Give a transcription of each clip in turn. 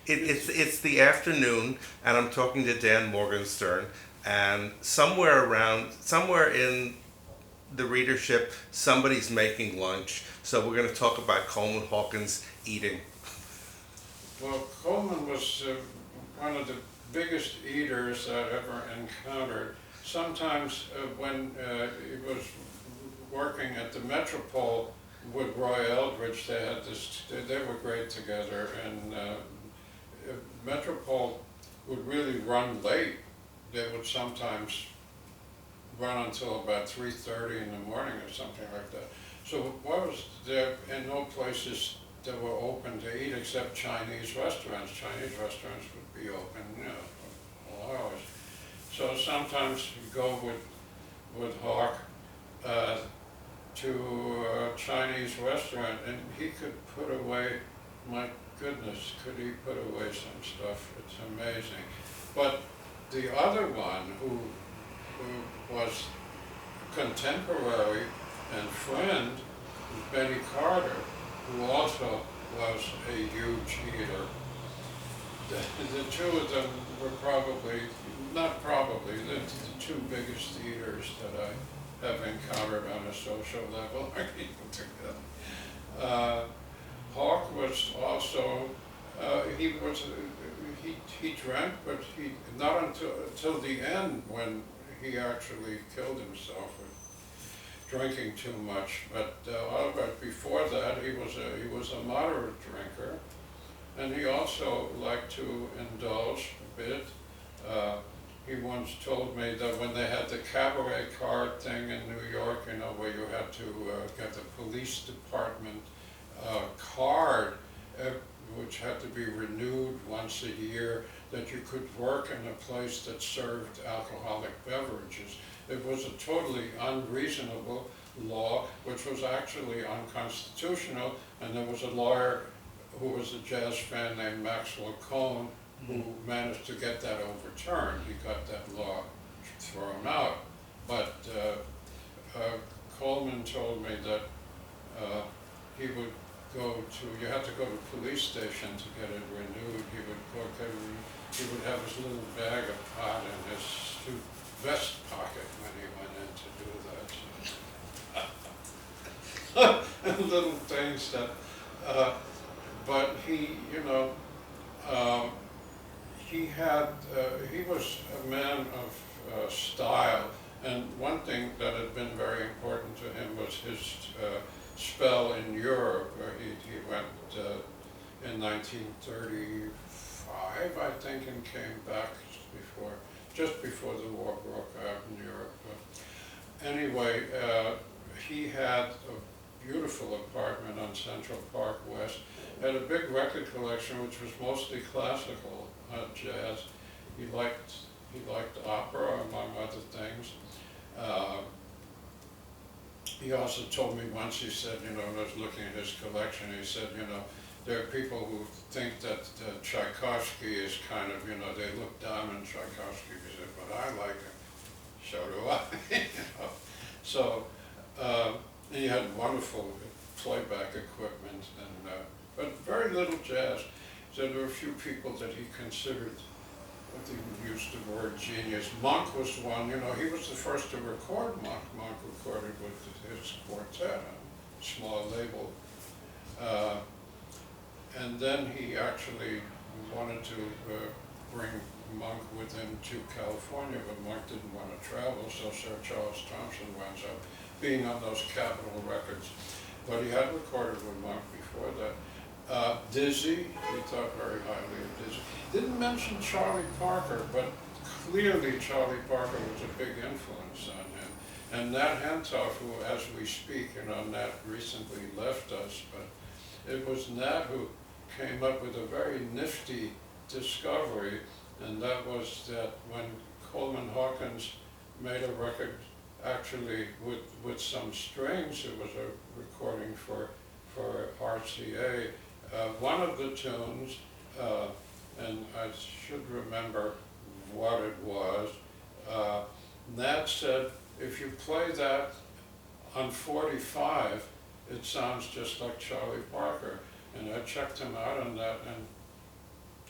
It's the afternoon, and I'm talking to Dan Morgenstern, and somewhere in the readership, somebody's making lunch. So we're going to talk about Coleman Hawkins eating. Well, Coleman was one of the biggest eaters I'd ever encountered. Sometimes when he was working at the Metropole with Roy Eldridge, they were great together, and Metropole would really run late. They would sometimes run until about 3:30 in the morning or something like that. So what was there, and no places that were open to eat except Chinese restaurants. Chinese restaurants would be open, all hours. So sometimes you go with Hawk to a Chinese restaurant, and he could put away, my goodness, could he put away some stuff? It's amazing. But the other one who was contemporary and friend, Benny Carter, who also was a huge eater. The two of them were the two biggest eaters that I have encountered on a social level. Hawk was also, he drank, but he not until the end, when he actually killed himself with drinking too much. But before that, he was a moderate drinker, and he also liked to indulge a bit. He once told me that when they had the cabaret card thing in New York, where you had to get the police department card, which had to be renewed once a year, that you could work in a place that served alcoholic beverages. It was a totally unreasonable law, which was actually unconstitutional, and there was a lawyer who was a jazz fan named Maxwell Cohn who managed to get that overturned. He got that law thrown out. But Coleman told me that he would you had to go to the police station to get it renewed. He would have his little bag of pot in his suit vest pocket when he went in to do that. So little things that, but he, he was a man of style, and one thing that had been very important to him was his spell in Europe, where he went in 1935, I think, and came back just before the war broke out in Europe. But anyway, he had a beautiful apartment on Central Park West, had a big record collection which was mostly classical, jazz. He liked opera, among other things. He also told me once, he said, I was looking at his collection, he said, there are people who think that Tchaikovsky is kind of, they look down on Tchaikovsky. He said, but I like him. So do I. So he had wonderful playback equipment, but very little jazz. So there were a few people that he considered, I think he used the word genius. Monk was one, he was the first to record Monk. Monk recorded with his quartet, a small label. And then he actually wanted to bring Monk with him to California, but Monk didn't want to travel, so Sir Charles Thompson winds up being on those Capitol records. But he had recorded with Monk before that. Dizzy, he thought very highly of Dizzy. Didn't mention Charlie Parker, but clearly Charlie Parker was a big influence on him. And Nat Hentoff, who, as we speak, Nat recently left us, but it was Nat who came up with a very nifty discovery, and that was that when Coleman Hawkins made a record actually with some strings, it was a recording for RCA, one of the tunes, and I should remember what it was, Nat said, if you play that on 45, it sounds just like Charlie Parker. And I checked him out on that, and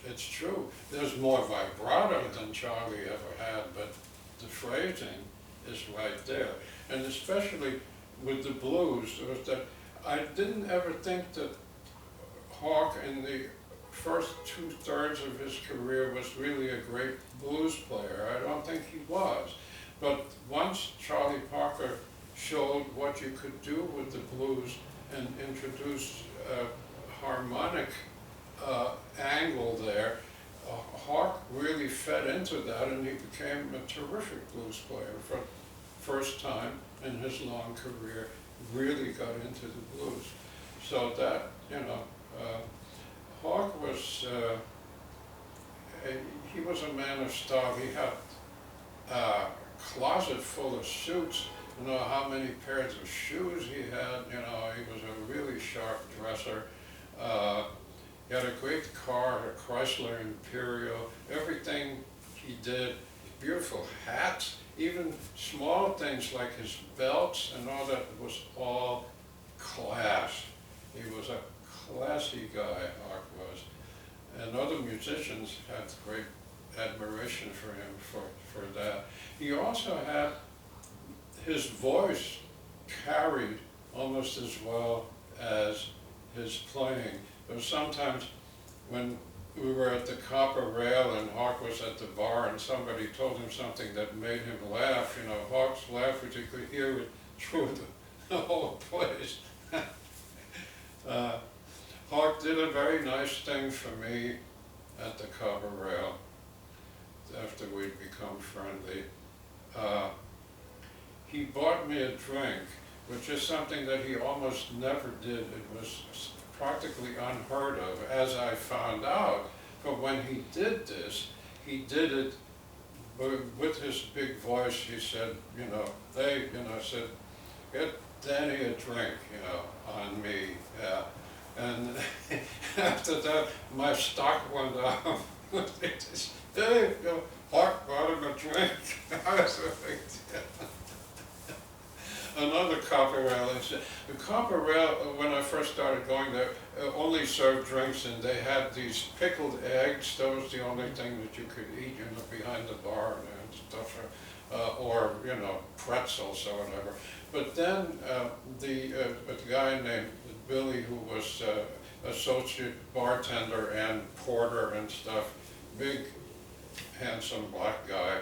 it's true. There's more vibrato than Charlie ever had, but the phrasing is right there. And especially with the blues, it was that I didn't ever think that Hawk in the first two-thirds of his career was really a great blues player. I don't think he was. But once Charlie Parker showed what you could do with the blues and introduced a harmonic angle there, Hawk really fed into that, and he became a terrific blues player for the first time in his long career, really got into the blues. So that, Hawk was, he was a man of style. He had a closet full of suits. You know how many pairs of shoes he had. He was a really sharp dresser. He had a great car, a Chrysler Imperial. Everything he did, beautiful hats, even small things like his belts and all that was all class. He was a classy guy, Hawk was. And other musicians had great admiration for him for that. He also had his voice carried almost as well as his playing. There was sometimes when we were at the Copper Rail and Hawk was at the bar and somebody told him something that made him laugh, Hawk's laugh, which you could hear it through the whole place. Hawk did a very nice thing for me at the Copper Rail after we'd become friendly. He bought me a drink, which is something that he almost never did. It was practically unheard of, as I found out. But when he did this, he did it with his big voice. He said, hey, said, get Danny a drink, on me. Yeah. And after that, my stock went up. Hey, Hawk bought him a drink. I was like, another Copper Rail incident. The Copper Rail, when I first started going there, only served drinks, and they had these pickled eggs. That was the only thing that you could eat, behind the bar and stuff, or pretzels or whatever. But then a guy named Billy, who was associate bartender and porter and stuff, big, handsome black guy,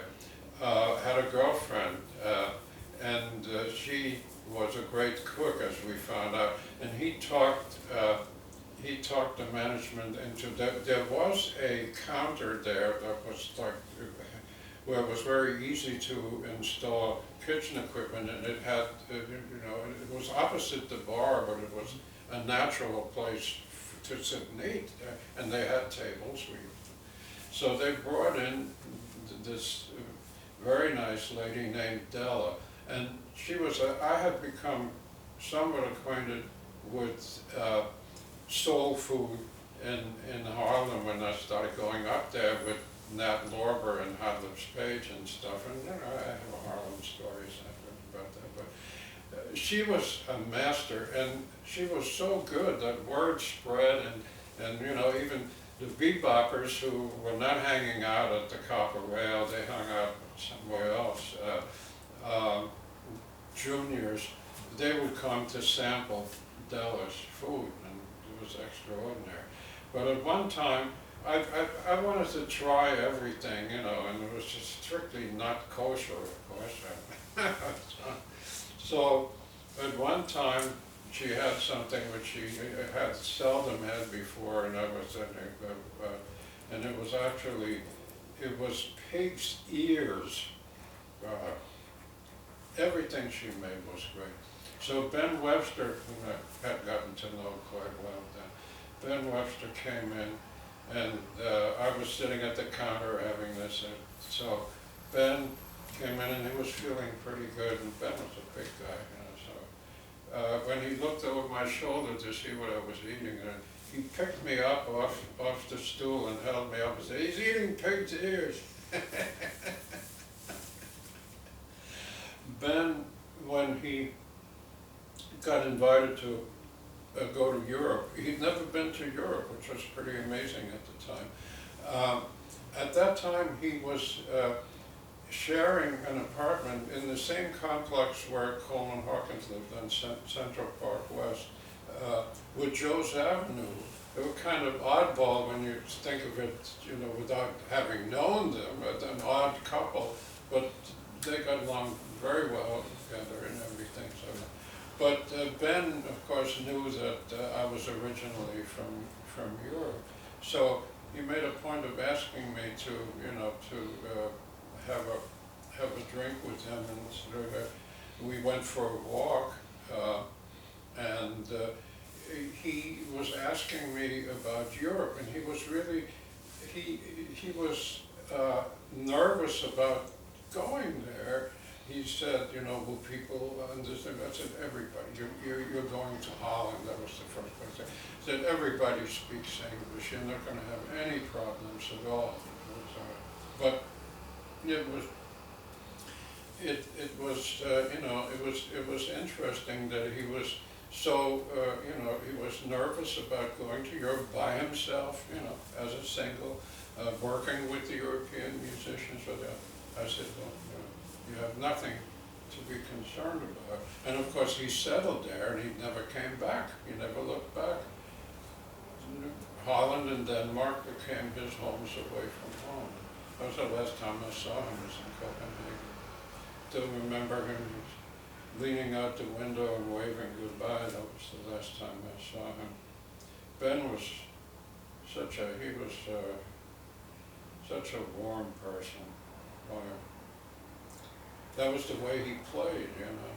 had a girlfriend. And she was a great cook, as we found out. And he talked the management into that. There was a counter there that was like, where it was very easy to install kitchen equipment, and it had, it was opposite the bar, but it was a natural place to sit and eat. And they had tables. So they brought in this very nice lady named Della. And she was, I had become somewhat acquainted with soul food in Harlem when I started going up there with Nat Lorber and Hadlip's Page and stuff. And I have Harlem stories about that. But she was a master, and she was so good that word spread, and even the beboppers who were not hanging out at the Copper Rail, they hung out somewhere else. Juniors, they would come to sample Della's food, and it was extraordinary. But at one time, I wanted to try everything, and it was just strictly not kosher, of course. So at one time, she had something which she had seldom had before, and and it was actually, it was pig's ears. Everything she made was great. So Ben Webster, whom I had gotten to know quite well then, Ben Webster came in, and I was sitting at the counter having this, and so Ben came in and he was feeling pretty good, and Ben was a big guy, so when he looked over my shoulder to see what I was eating, and he picked me up off the stool and held me up and said, "He's eating pig's ears." Ben, when he got invited to go to Europe, he'd never been to Europe, which was pretty amazing at the time. Um, at that time, he was sharing an apartment in the same complex where Coleman Hawkins lived on Central Park West, with Joe's Avenue. They were kind of oddball when you think of it, you know, without having known them, as an odd couple, but they got along very well together and everything. So, but Ben, of course, knew that I was originally from Europe, so he made a point of asking me to, you know, to have a drink with him, and sort of, we went for a walk, and he was asking me about Europe, and he was really he was nervous about going there. He said, you know, will people understand? I said, everybody. You're going to Holland. That was the first place. He said, everybody speaks English. You're not going to have any problems at all. But it was you know, it was interesting that he was so you know, he was nervous about going to Europe by himself, you know, as a single, working with the European musicians. So that I said, well, you have nothing to be concerned about. And of course, he settled there, and he never came back. He never looked back. Holland and Denmark became his homes away from home. That was the last time I saw him, was in Copenhagen. Still remember him leaning out the window and waving goodbye. That was the last time I saw him. Ben was such a warm person. That was the way he played, you know.